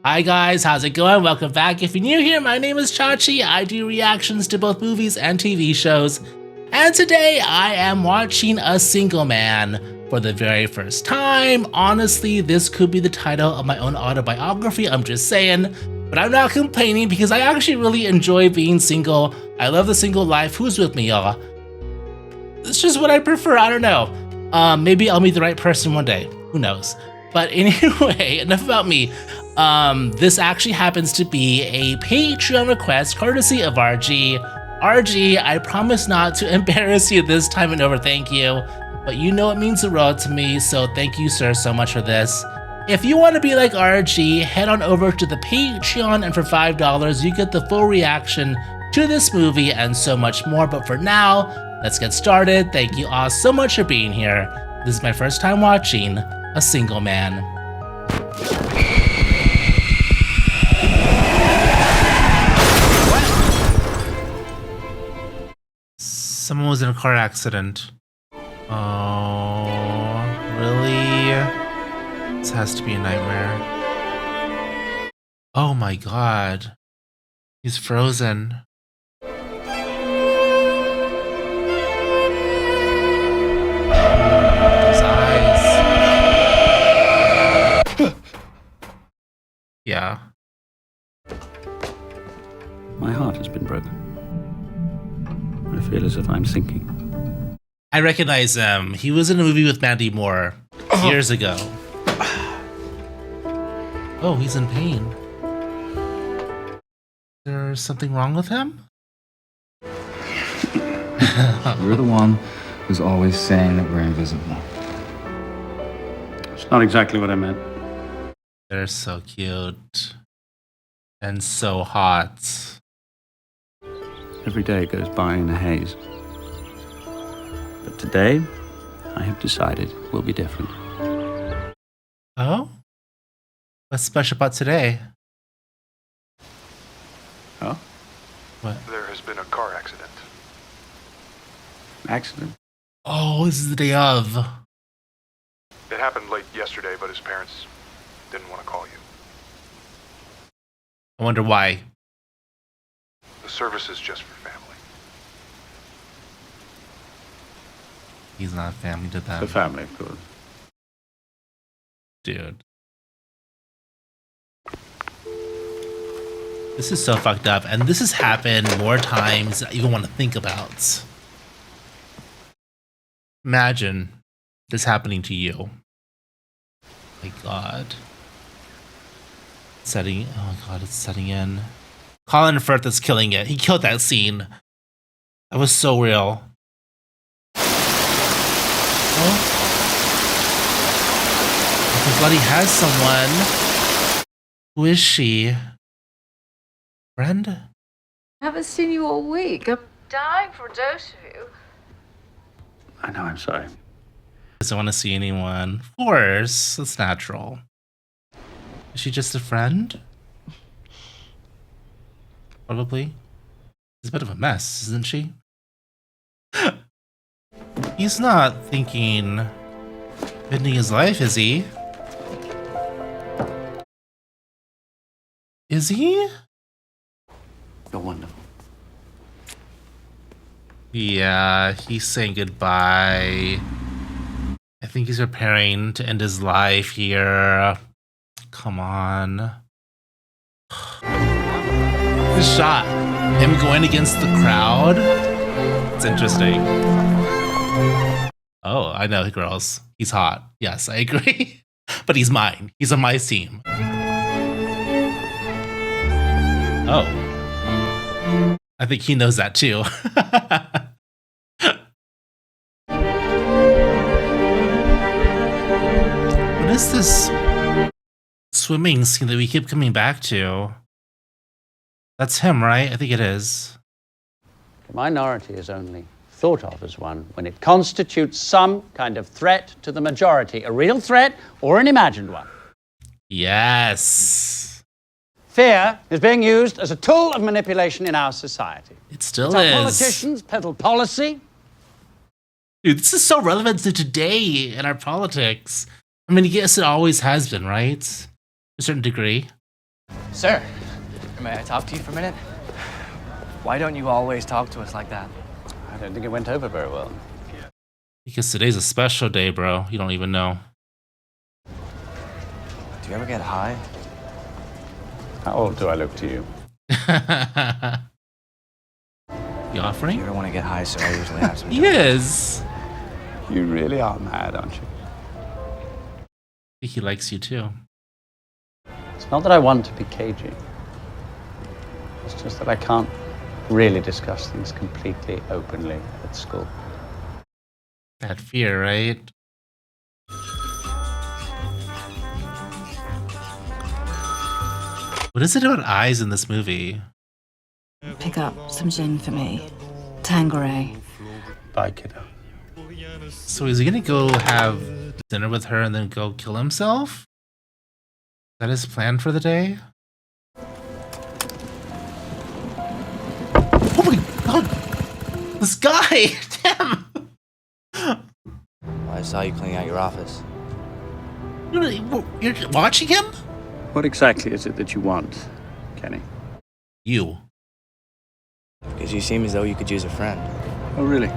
Hi guys, how's it going? Welcome back. If you're new here, my name is Chachi. I do reactions to both movies and TV shows. And today I am watching A Single Man for the very first time. Honestly, this could be the title of my own autobiography, I'm just saying. But I'm not complaining because I actually really enjoy being single. I love the single life. Who's with me, y'all? It's just what I prefer, I don't know. Maybe I'll meet the right person one day. Who knows? But anyway, enough about me. This actually happens to be a Patreon request courtesy of RG. RG, I promise not to embarrass you this time and over, thank you. But you know it means the world to me, so thank you, sir, so much for this. If you want to be like RG, head on over to the Patreon, and for $5, you get the full reaction to this movie and so much more. But for now, let's get started. Thank you all so much for being here. This is my first time watching A Single Man. Someone was in a car accident. Oh, really? This has to be a nightmare. Oh my god. He's frozen. His eyes. Yeah. My heart has been broken. I feel as if I'm sinking. I recognize him. He was in a movie with Mandy Moore years ago. Oh, he's in pain. Is there something wrong with him? You're the one who's always saying that we're invisible. It's not exactly what I meant. They're so cute. And so hot. Every day goes by in a haze. But today, I have decided will be different. Oh? What's special about today? Oh? What? There has been a car accident. Accident? Oh, this is the day of. It happened late yesterday, but his parents didn't want to call you. I wonder why. The service is just for family. He's not family to them. The family, of course. Dude. This is so fucked up, and this has happened more times than I even want to think about. Imagine this happening to you. My god. Setting, oh god, it's setting in. Colin Firth is killing it. He killed that scene. That was so real. Oh. I'm glad he has someone. Who is she? Friend? I haven't seen you all week. I'm dying for a dose of you. I know, I'm sorry. Doesn't want to see anyone. Of course, that's natural. Is she just a friend? Probably. She's a bit of a mess, isn't she? He's not thinking ending his life, is he? Is he? You're wonderful. Yeah, he's saying goodbye. I think he's preparing to end his life here. Come on. The shot. Him going against the crowd. It's interesting. Oh, I know, girls. He's hot. Yes, I agree. But he's mine. He's on my team. Oh. I think he knows that too. What is this swimming scene that we keep coming back to? That's him, right? I think it is. The minority is only thought of as one when it constitutes some kind of threat to the majority, a real threat or an imagined one. Yes. Fear is being used as a tool of manipulation in our society. It still It's how is. politicians peddle policy. Dude, this is so relevant to today in our politics. I mean, I guess it always has been, right? To a certain degree. Sir, may I talk to you for a minute? Why don't you always talk to us like that? I don't think it went over very well. Because today's a special day, bro. You don't even know. Do you ever get high? How old do I look to you? The If you offering? ever want to get high, sir, I usually have some. Yes. You really are mad, aren't you? I think he likes you too. It's not that I want to be cagey. It's just that I can't really discuss things completely openly at school. That fear, right? What is it about eyes in this movie? Pick up some gin for me. Tanqueray. Bye, kiddo. So is he gonna go have dinner with her and then go kill himself? Is that his plan for the day? Oh my god! This guy! Damn! Well, I saw you cleaning out your office. You're watching him? What exactly is it that you want, Kenny? You. Because you seem as though you could use a friend. Oh, really?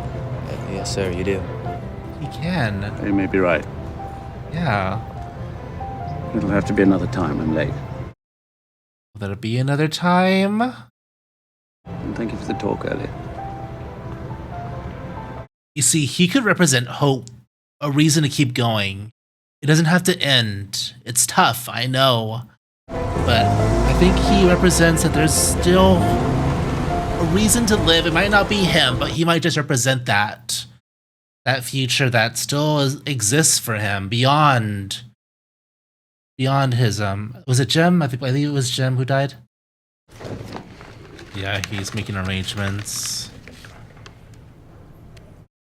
Yes, sir, you do. He can. You may be right. Yeah. It'll have to be another time. I'm late. Will there be another time? And thank you for the talk earlier. You see, he could represent hope, a reason to keep going. It doesn't have to end. It's tough, I know. But I think he represents that there's still a reason to live. It might not be him, but he might just represent that. That future that still exists for him beyond his was it Jem? I think it was Jem who died. Yeah, he's making arrangements.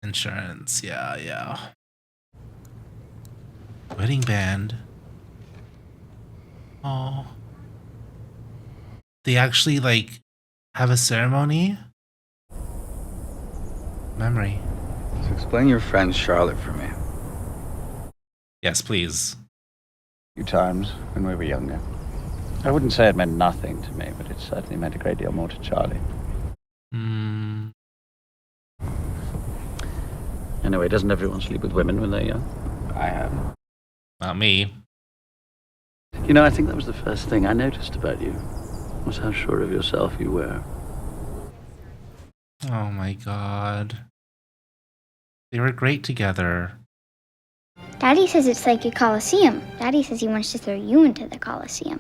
Insurance, yeah. Wedding band. Oh. They actually have a ceremony? Memory. So explain your friend Charlotte for me. Yes, please. A few times when we were younger. I wouldn't say it meant nothing to me, but it certainly meant a great deal more to Charlie. Anyway, doesn't everyone sleep with women when they're young? I have. Not me. You know, I think that was the first thing I noticed about you, was how sure of yourself you were. Oh my god. They were great together. Daddy says it's like a coliseum. Daddy says he wants to throw you into the coliseum.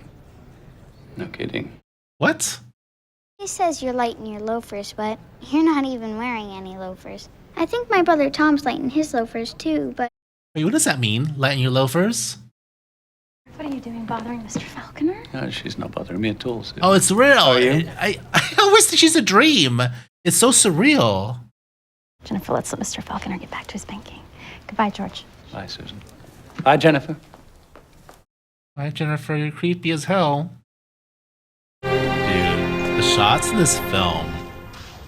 No kidding. What? He says you're light in your loafers, but you're not even wearing any loafers. I think my brother Tom's light in his loafers too, but... Wait, what does that mean? Light in your loafers? What are you doing bothering Mr. Falconer? No, she's not bothering me at all, Sue. Oh, it's real. Are you? I always think she's a dream. It's so surreal. Ginnifer, let's let Mr. Falconer get back to his banking. Goodbye, George. Bye, Susan. Bye, Jennifer. Hi, Jennifer, you're creepy as hell. Dude, the shots in this film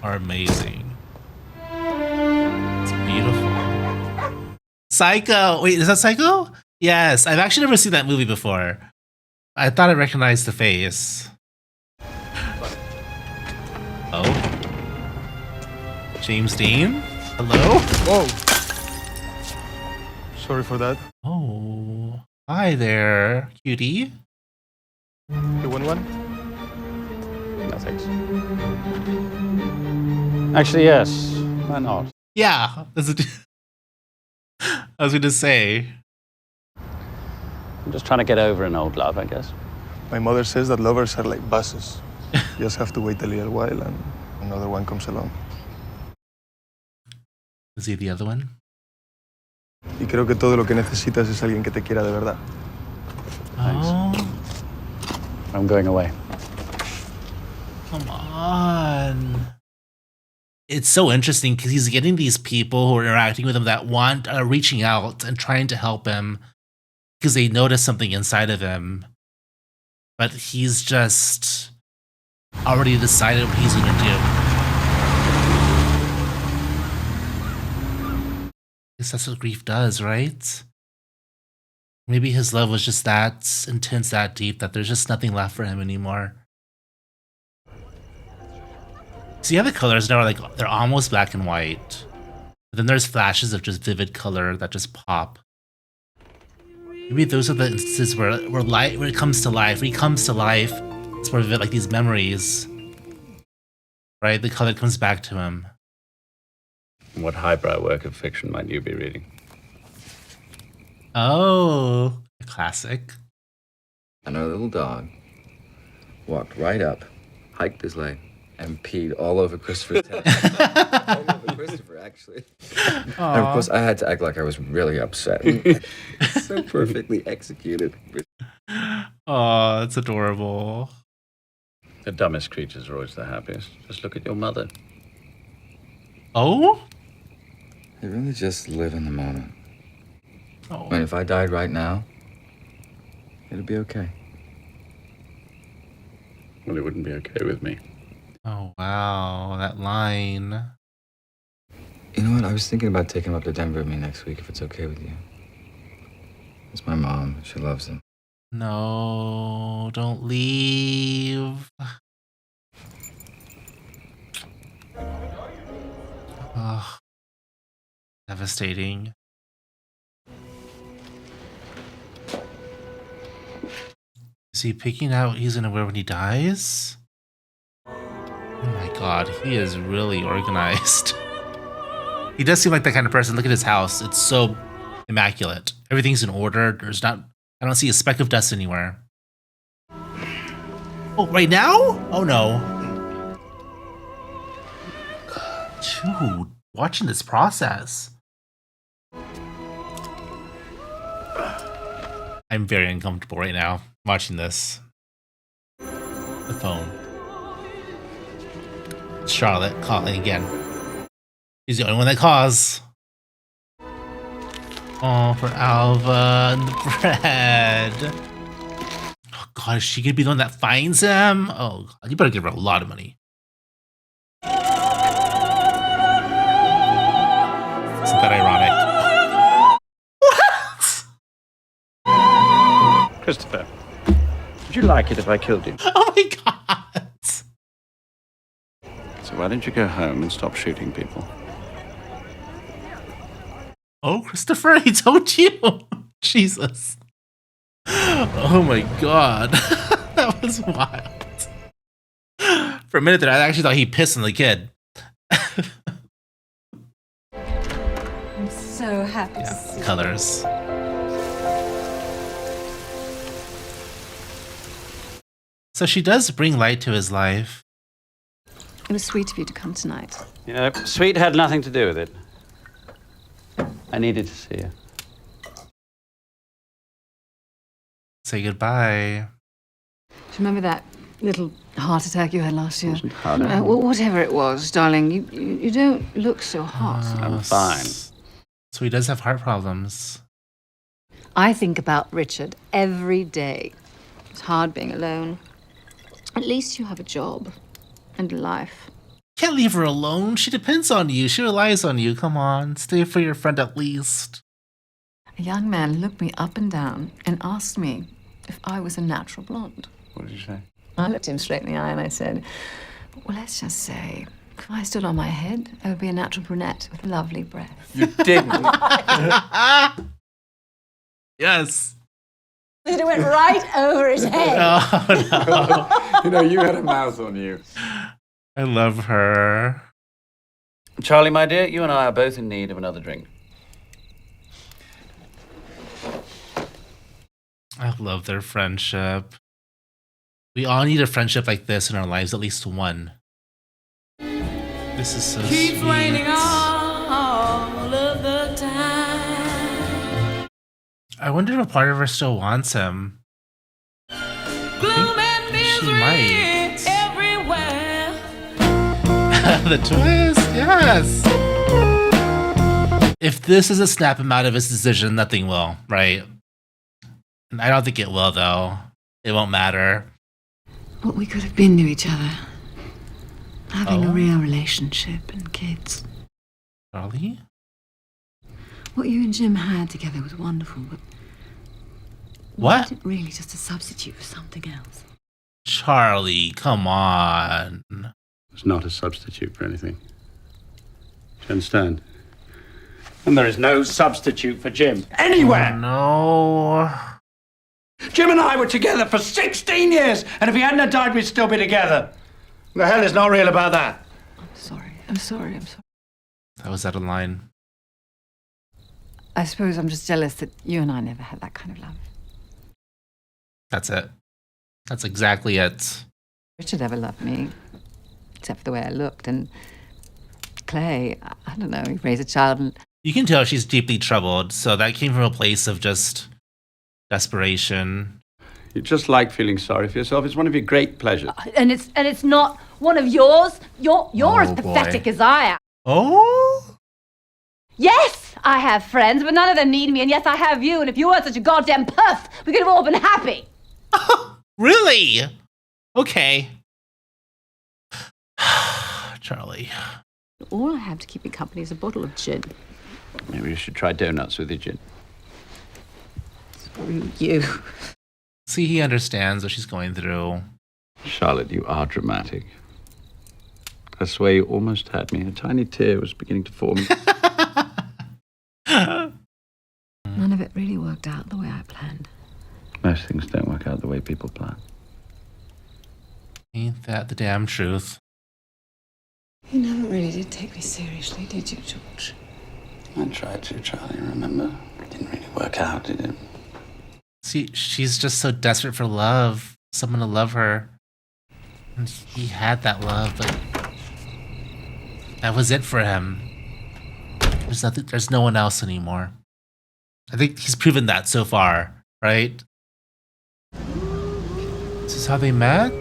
are amazing. It's beautiful. Psycho! Wait, is that Psycho? Yes, I've actually never seen that movie before. I thought I recognized the face. Oh? James Dean? Hello? Whoa. Sorry for that. Oh, hi there, cutie. You want one? No, thanks. Actually, yes. Why not? Yeah, that's what I was going to say. I'm just trying to get over an old love, I guess. My mother says that lovers are like buses. Just have to wait a little while and another one comes along. Is he the other one? Y creo que todo lo que necesitas es alguien que te quiera de verdad. Oh, I'm going away. come on. It's so interesting because he's getting these people who are interacting with him that want, reaching out and trying to help him because they notice something inside of him. But he's just already decided what he's going to do. I guess that's what grief does, right? Maybe his love was just that intense, that deep, that there's just nothing left for him anymore. See, the other colors now are like, they're almost black and white. But then there's flashes of just vivid color that just pop. Maybe those are the instances where it comes to life. When he comes to life, it's more vivid, like these memories. Right? The color comes back to him. What highbrow work of fiction might you be reading? Oh, a classic. And our little dog walked right up, hiked his leg, and peed all over Christopher's head. All over Christopher, actually. And of course, I had to act like I was really upset. So perfectly executed. Oh, that's adorable. The dumbest creatures are always the happiest. Just look at your mother. Oh? You really just live in the moment. Oh. I mean, if I died right now, it'd be okay. Well, it wouldn't be okay with me. Oh, wow. That line. You know what? I was thinking about taking him up to Denver with me next week, if it's okay with you. It's my mom. She loves him. No, don't leave. Oh, devastating. Is he picking out he's gonna wear when he dies? Oh my god, he is really organized. He does seem like that kind of person. Look at his house. It's so immaculate. Everything's in order. I don't see a speck of dust anywhere. Oh, right now? Oh no. Dude, watching this process. I'm very uncomfortable right now watching this. The phone. Charlotte calling again. He's the only one that calls. Oh, for Alva and the bread. Oh god, is she gonna be the one that finds him? Oh god, you better give her a lot of money. Isn't that ironic? What? Christopher, would you like it if I killed you? Oh my god. So why don't you go home and stop shooting people? Oh, Christopher, he told you. Jesus. Oh my god. That was wild. For a minute there, I actually thought he pissed on the kid. I'm so happy to see you. Colors. So she does bring light to his life. It was sweet of you to come tonight. You know, sweet had nothing to do with it. I needed to see you. Say goodbye. Do you remember that little heart attack you had last year? Wasn't hard. Whatever it was, darling, you don't look so hot. I'm fine. So he does have heart problems. I think about Richard every day. It's hard being alone. At least you have a job and a life. Can't leave her alone. She depends on you. She relies on you. Come on, stay for your friend at least. A young man looked me up and down and asked me if I was a natural blonde. What did you say? I looked him straight in the eye and I said, well, let's just say, if I stood on my head, I would be a natural brunette with lovely breath. You didn't. Yes. It went right over his head. Oh, no. You know, you had a mouth on you. I love her. Charlie, my dear, you and I are both in need of another drink. I love their friendship. We all need a friendship like this in our lives, at least one. This is so Keeps sweet. raining all of the time. I wonder if part of her still wants him. Gloom and She misery might. everywhere. The twist, yes. If this doesn't snap him out of his decision, nothing will, right? And I don't think it will, though. It won't matter. What we could have been to each other. Having Oh. a real relationship and kids. Charlie? What you and Jim had together was wonderful, but What? Isn't it really just a substitute for something else? Charlie, come on. It's not a substitute for anything. Do you understand? And there is no substitute for Jim. Anywhere! Oh, no. Jim and I were together for 16 years, and if he hadn't died, we'd still be together. The hell is not real about that? I'm sorry. That was out of line. I suppose I'm just jealous that you and I never had that kind of love. That's it. That's exactly it. Richard ever loved me, except for the way I looked. And Clay, I don't know, he raised a child and... You can tell she's deeply troubled, so that came from a place of just desperation. You just like feeling sorry for yourself. It's one of your great pleasures. And it's not one of yours. You're as pathetic as I am. Oh? Yes, I have friends, but none of them need me. And yes, I have you. And if you weren't such a goddamn puss, we could have all been happy. Really? Okay. Charlie. All I have to keep me company is a bottle of gin. Maybe you should try donuts with your gin. Screw you. See, he understands what she's going through. Charlotte, you are dramatic. I swear you almost had me. A tiny tear was beginning to form. None of it really worked out the way I planned. Most things don't work out the way people plan. Ain't that the damn truth? You never really did take me seriously, did you, George? I tried to, Charlie, remember? It didn't really work out, did it? See, she's just so desperate for love. Someone to love her. And he had that love, but that was it for him. There's no one else anymore. I think he's proven that so far, right? This is how they met?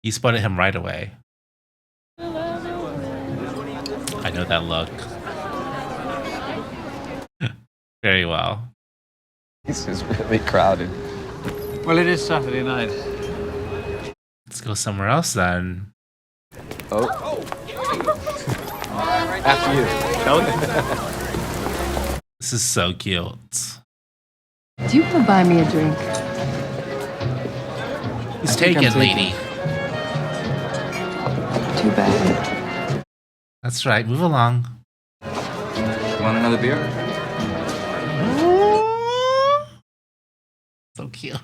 He spotted him right away. I know that look. Very well. This is really crowded. Well, it is Saturday night. Let's go somewhere else then. Oh. After you. This is so cute. Do you want to buy me a drink? He's taken, lady. Too bad. That's right. Move along. Want another beer? So cute.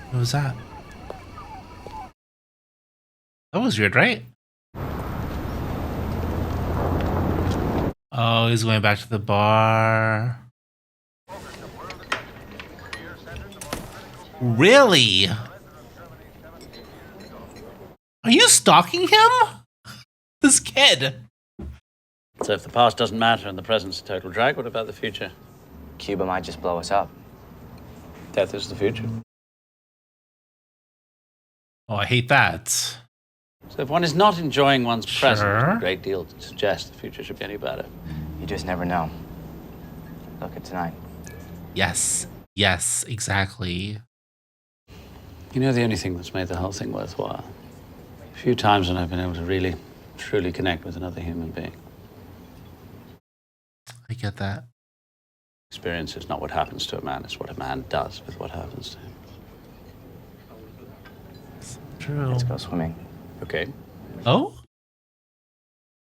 What was that? That was weird, right? Oh, he's going back to the bar. Really? Are you stalking him? This kid. So if the past doesn't matter and the present's a total drag, what about the future? Cuba might just blow us up. Death is the future. Oh, I hate that. So if one is not enjoying one's present, Sure. a great deal to suggest the future should be any better. You just never know. Look at tonight. Yes. Yes, exactly. You know the only thing that's made the whole thing worthwhile? A few times when I've been able to really, truly connect with another human being. I get that. Experience is not what happens to a man, it's what a man does with what happens to him. True. Let's go swimming. Okay. Oh?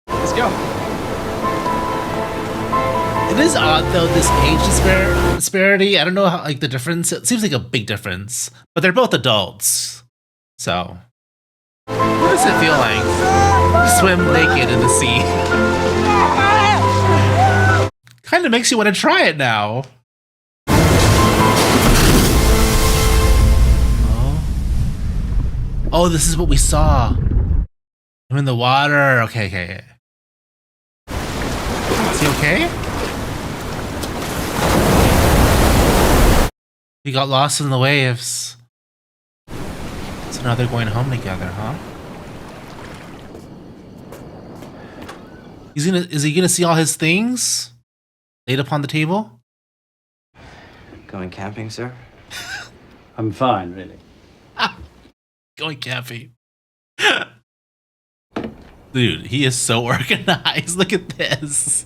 Let's go. It is odd though, this age disparity. I don't know how, like, the difference. It seems like a big difference, but they're both adults. So, what does it feel like to swim naked in the sea? Kind of makes you want to try it now. Oh, this is what we saw. I'm in the water. Okay. Is he okay? He got lost in the waves. So now they're going home together, huh? Is he gonna see all his things laid upon the table? Going camping, sir? I'm fine, really. Going camping. Dude, he is so organized. Look at this.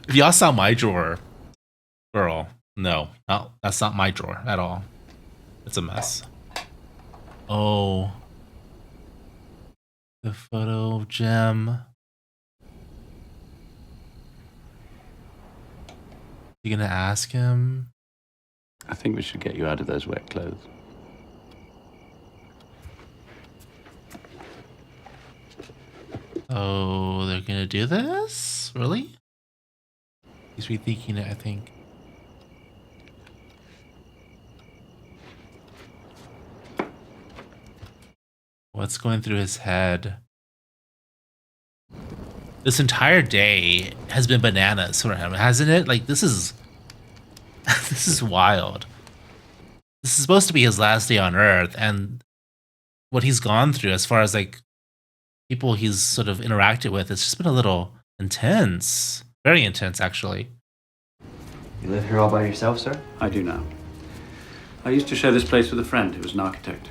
If y'all saw my drawer, girl, no, that's not my drawer at all. It's a mess. Oh. The photo of Jim. You gonna ask him? I think we should get you out of those wet clothes. Oh, they're gonna do this? Really? He's rethinking it, I think. What's going through his head? This entire day has been bananas for him, hasn't it? Like, this is this is wild. This is supposed to be his last day on Earth, and what he's gone through as far as like people he's sort of interacted with, it's just been a little intense. Very intense, actually. You live here all by yourself, sir? I do now. I used to share this place with a friend who was an architect.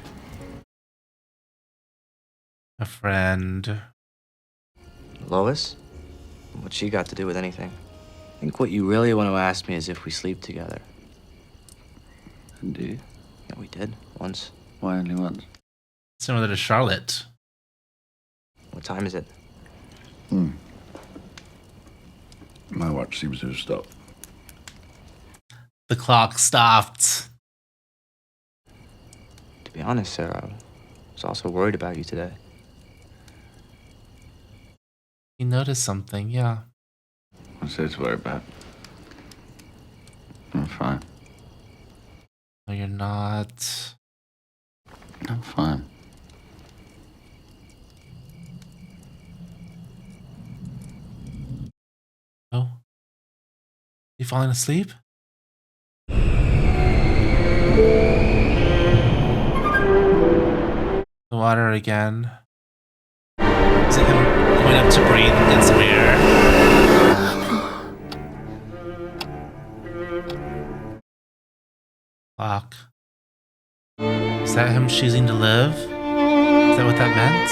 A friend. Lois? What's she got to do with anything? I think what you really want to ask me is if we sleep together. And do you? Yeah, we did. Once. Why only once? Similar to Charlotte. What time is it? My watch seems to have stopped. The clock stopped. To be honest, sir, I was also worried about you today. You noticed something, yeah. What's there to worry about? I'm fine. No, you're not. I'm fine. Oh? You falling asleep? The water again. Is it him going up to breathe and get some air? Clock. Is that him choosing to live? Is that what that meant?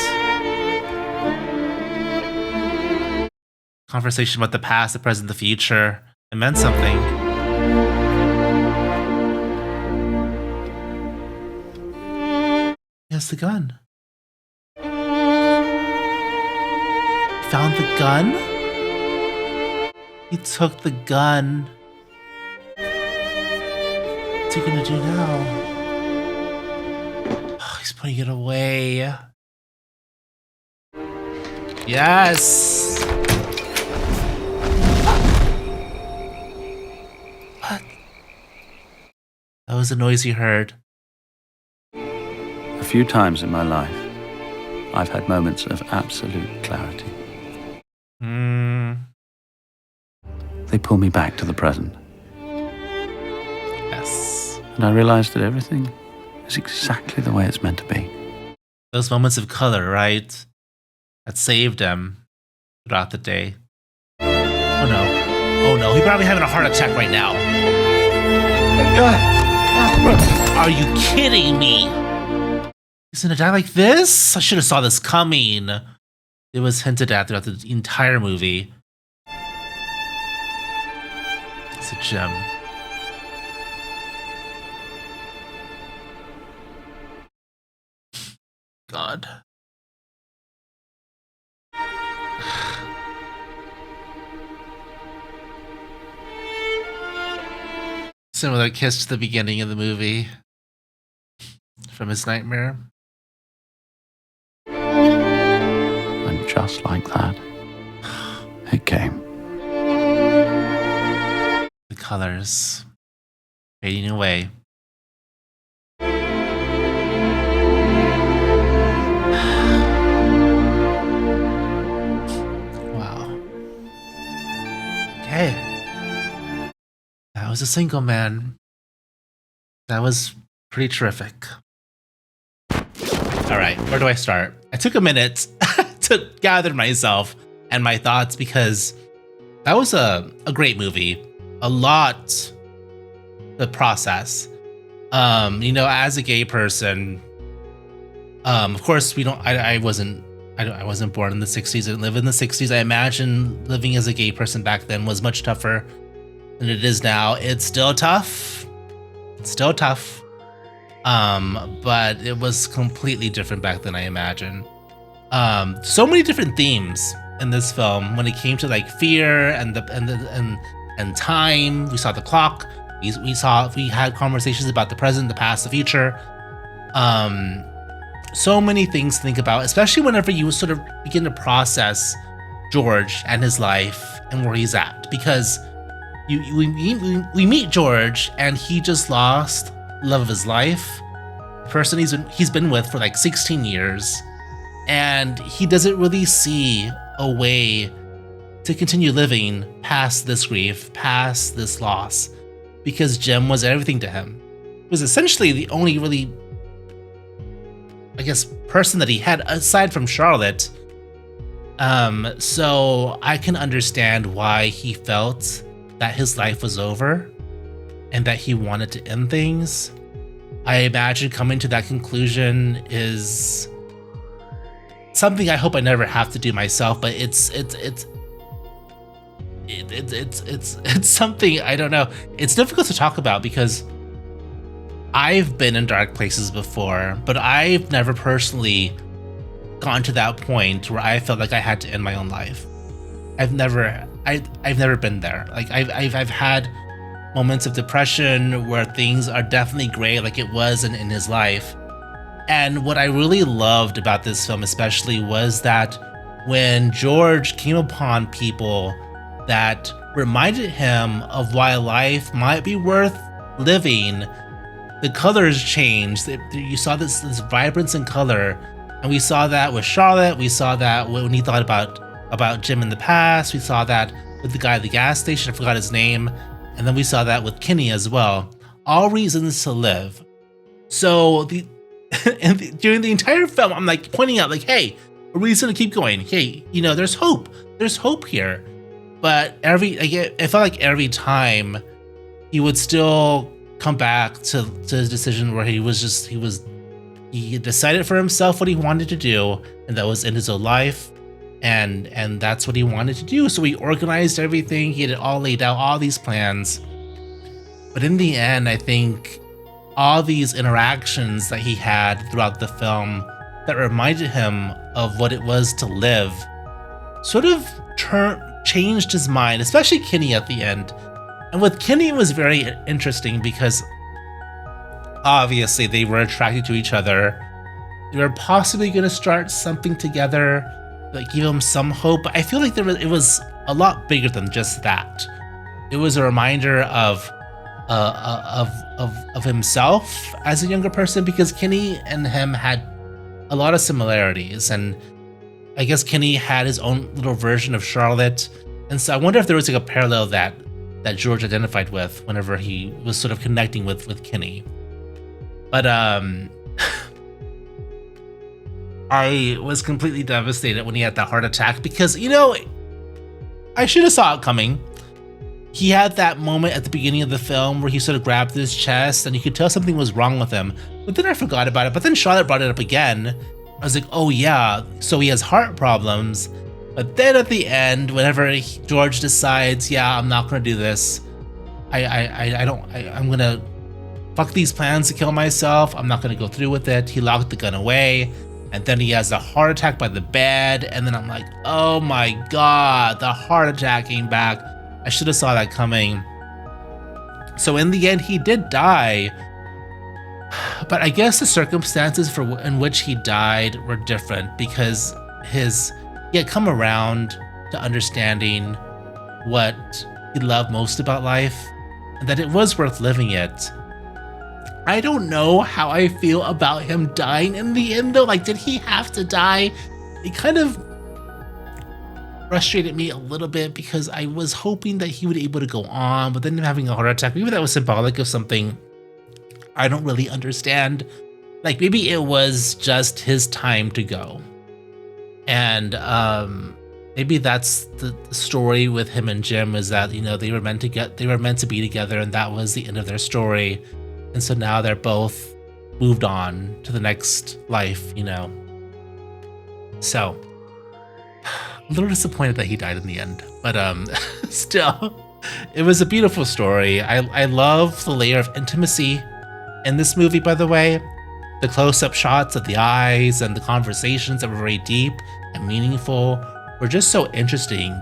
Conversation about the past, the present, the future. It meant something. He has the gun. Found the gun? He took the gun. What's he gonna do now? Oh, he's putting it away. Yes! What? That was the noise you heard. A few times in my life, I've had moments of absolute clarity. They pull me back to the present. Yes. And I realized that everything is exactly the way it's meant to be. Those moments of color, right? That saved him throughout the day. Oh no. Oh no, he's probably having a heart attack right now. Are you kidding me? He's gonna die like this? I should have saw this coming. It was hinted at throughout the entire movie. It's a gem. God. Similar kiss to the beginning of the movie from his nightmare. And just like that, it came. The colors fading away. Wow. Okay. That was a single man. That was pretty terrific. All right, where do I start? I took a minute to gather myself and my thoughts because that was a great movie. A lot to process. You know, as a gay person, of course I I wasn't born in the 60s. I didn't live in the 60s. I imagine living as a gay person back then was much tougher than it is now. It's still tough. It's still tough. But it was completely different back then, I imagine. So many different themes in this film when it came to like fear and time. We saw the clock. We had conversations about the present, the past, the future. So many things to think about, especially whenever you sort of begin to process George and his life and where he's at, because we meet George and he just lost love of his life, the person he's been with for like 16 years, and he doesn't really see a way to continue living past this grief, past this loss, because Jim was everything to him. He was essentially the only really, I guess, person that he had aside from Charlotte. So I can understand why he felt that his life was over and that he wanted to end things. I imagine coming to that conclusion is something I hope I never have to do myself, but it's something, I don't know. It's difficult to talk about because I've been in dark places before, but I've never personally gone to that point where I felt like I had to end my own life. I've never been there. Like I've had moments of depression where things are definitely gray, like it was in his life. And what I really loved about this film especially was that when George came upon people that reminded him of why life might be worth living, the colors changed. You saw this vibrance in color, and we saw that with Charlotte. We saw that when he thought about Jim in the past. We saw that with the guy at the gas station. I forgot his name. And then we saw that with Kenny as well. All reasons to live. So during the entire film, I'm like pointing out, like, hey, a reason to keep going. Hey, there's hope. There's hope here. But it felt like every time he would still come back to his decision where he decided for himself what he wanted to do, and that was end his own life, and that's what he wanted to do. So he organized everything. He had it all laid out, all these plans. But in the end, I think all these interactions that he had throughout the film that reminded him of what it was to live sort of changed his mind, especially Kenny at the end. And with Kenny, it was very interesting because obviously they were attracted to each other. They were possibly going to start something together, like give him some hope. But I feel like it was a lot bigger than just that. It was a reminder of himself as a younger person, because Kenny and him had a lot of similarities, and I guess Kenny had his own little version of Charlotte. And so I wonder if there was like a parallel that George identified with whenever he was sort of connecting with Kenny. But I was completely devastated when he had that heart attack because, I should have saw it coming. He had that moment at the beginning of the film where he sort of grabbed his chest and you could tell something was wrong with him. But then I forgot about it. But then Charlotte brought it up again. I was like, oh yeah, so he has heart problems. But then at the end, whenever George decides, yeah, I'm not gonna do this. I'm gonna fuck these plans to kill myself. I'm not gonna go through with it. He locked the gun away, and then he has a heart attack by the bed. And then I'm like, oh my God, the heart attack came back. I should have saw that coming. So in the end, he did die. But I guess the circumstances in which he died were different because he had come around to understanding what he loved most about life and that it was worth living it. I don't know how I feel about him dying in the end though. Like, did he have to die? It kind of frustrated me a little bit because I was hoping that he would be able to go on, but then him having a heart attack, maybe that was symbolic of something I don't really understand. Like maybe it was just his time to go. And maybe that's the story with him and Jim, is that they were meant to be together, and that was the end of their story. And so now they're both moved on to the next life, So a little disappointed that he died in the end, but still, it was a beautiful story. I love the layer of intimacy in this movie, by the way. The close-up shots of the eyes and the conversations that were very deep and meaningful were just so interesting.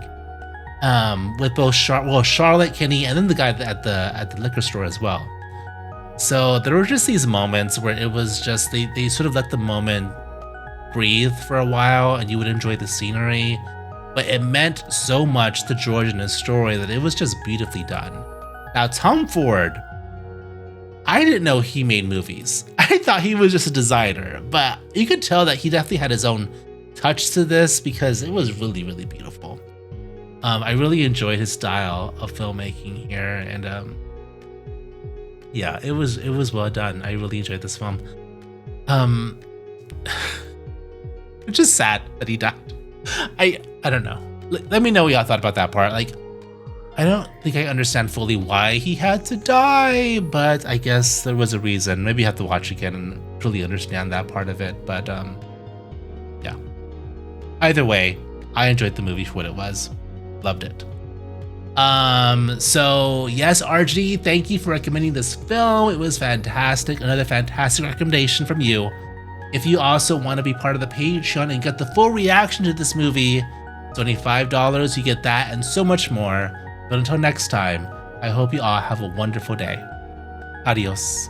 With both Charlotte, Kenny, and then the guy at the liquor store as well. So there were just these moments where it was just they sort of let the moment breathe for a while, and you would enjoy the scenery. But it meant so much to George and his story that it was just beautifully done. Now, Tom Ford, I didn't know he made movies. I thought he was just a designer, but you could tell that he definitely had his own touch to this because it was really, really beautiful. I really enjoyed his style of filmmaking here, and yeah, it was well done. I really enjoyed this film. It's just sad that he died. I don't know. Let me know what y'all thought about that part. Like, I don't think I understand fully why he had to die, but I guess there was a reason. Maybe you have to watch again and truly understand that part of it. But yeah. Either way, I enjoyed the movie for what it was. Loved it. So yes, RG, thank you for recommending this film. It was fantastic. Another fantastic recommendation from you. If you also want to be part of the Patreon and get the full reaction to this movie, it's only $5. You get that and so much more. But until next time, I hope you all have a wonderful day. Adios.